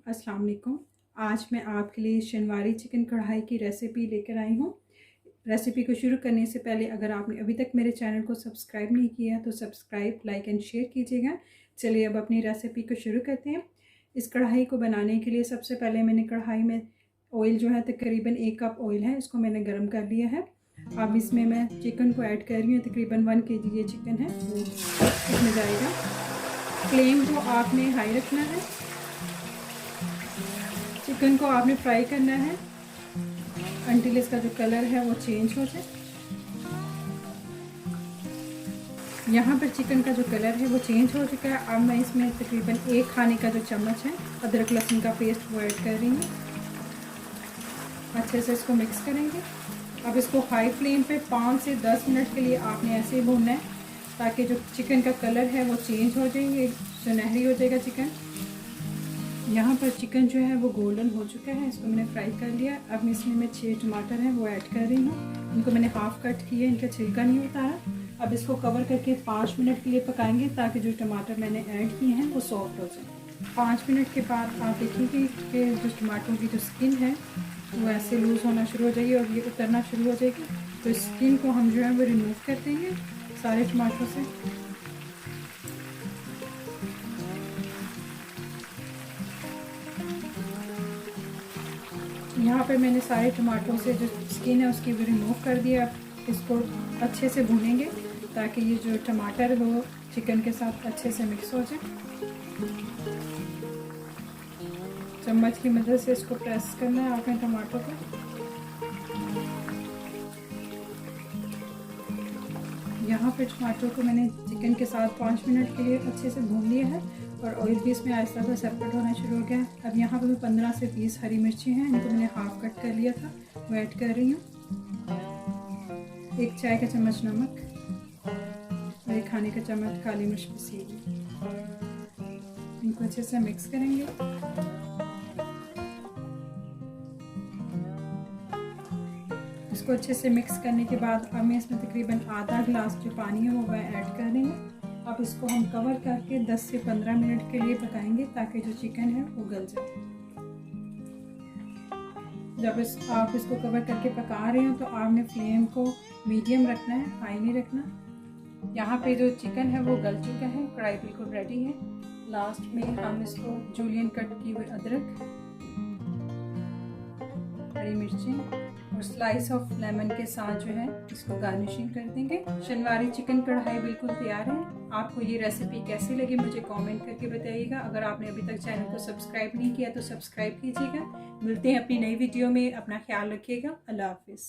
अस्सलाम वालेकुम। आज मैं आपके लिए शनवारी चिकन कढ़ाई की रेसिपी लेकर आई हूँ। रेसिपी को शुरू करने से पहले अगर आपने अभी तक मेरे चैनल को सब्सक्राइब नहीं किया तो सब्सक्राइब, लाइक एंड शेयर कीजिएगा। चलिए अब अपनी रेसिपी को शुरू करते हैं। इस कढ़ाई को बनाने के लिए सबसे पहले मैंने कढ़ाई में ऑयल जो है तकरीबन 1 कप ऑयल है, इसको मैंने गर्म कर लिया है। अब इसमें मैं चिकन को ऐड कर रही हूँ। तकरीबन 1 kg ये चिकन है वो इसमें जाएगा। फ्लेम को आपने हाई रखना है। चिकन को आपने फ्राई करना है अंटिल इसका जो कलर है वो चेंज हो जाए। यहाँ पर चिकन का जो कलर है वो चेंज हो चुका है। अब मैं इसमें तकरीबन 1 खाने का जो चम्मच है अदरक लहसुन का पेस्ट वो ऐड कर रही हूँ। अच्छे से इसको मिक्स करेंगे। अब इसको हाई फ्लेम पे 5 से 10 मिनट के लिए आपने ऐसे ही भूनना है ताकि जो चिकन का कलर है वो चेंज हो जाएंगे, सुनहरी हो जाएगा चिकन। यहाँ पर चिकन जो है वो गोल्डन हो चुका है, इसको मैंने फ्राई कर लिया। अब मैं इसमें 6 टमाटर हैं वो ऐड कर रही हूँ। इनको मैंने हाफ कट किया, इनका छिलका नहीं उतारा। अब इसको कवर करके 5 मिनट के लिए पकाएंगे ताकि जो टमाटर मैंने ऐड किए हैं वो सॉफ्ट हो जाए। 5 मिनट के बाद आप देखेंगे कि जो टमाटरों की जो स्किन है वो ऐसे लूज़ होना शुरू हो जाएगी और ये उतरना शुरू हो जाएगी। तो स्किन को हम जो है वो रिमूव कर देंगे सारे टमाटरों से। यहाँ पे मैंने सारे टमाटरों से जो स्किन है उसकी भी रिमूव कर दिया। इसको अच्छे से भूनेंगे ताकि ये जो टमाटर है वो चिकन के साथ अच्छे से मिक्स हो जाए। चम्मच की मदद से इसको प्रेस करना है आपने टमाटो को। यहाँ पे टमाटर को मैंने चिकन के साथ 5 मिनट के लिए अच्छे से भून लिया है और ऑयल भी इसमें आहिस्ता सा सेपरेट होना शुरू हो गया है। अब यहाँ पे 15 से 20 हरी मिर्ची हैं, इनको मैंने हाफ कट कर लिया था वो ऐड कर रही हूँ। 1 चाय का चम्मच नमक और 1 खाने का चम्मच काली मिर्च पीसी हुई। इनको अच्छे से मिक्स करेंगे। इसको अच्छे से मिक्स करने के बाद अब मैं इसमें तकरीबन आधा गिलास जो पानी है वो मैं ऐड कर रही हूँ। अब इसको हम कवर करके 10 से 15 मिनट के लिए पकाएंगे ताकि जो चिकन है वो गल जाए। जब आप इसको कवर करके पका रहे हो तो आपने फ्लेम को मीडियम रखना है, हाई नहीं रखना। यहाँ पे जो चिकन है वो गल चुका है, कढ़ाई बिल्कुल रेडी है। लास्ट में हम इसको जूलियन कट की हुई अदरक, हरी मिर्ची और स्लाइस ऑफ लेमन के साथ जो है इसको गार्निशिंग कर देंगे। शनवारी चिकन कढ़ाई बिल्कुल तैयार है। आपको ये रेसिपी कैसी लगी मुझे कमेंट करके बताइएगा। अगर आपने अभी तक चैनल को सब्सक्राइब नहीं किया तो सब्सक्राइब कीजिएगा। मिलते हैं अपनी नई वीडियो में। अपना ख्याल रखिएगा। अल्लाह हाफिज़।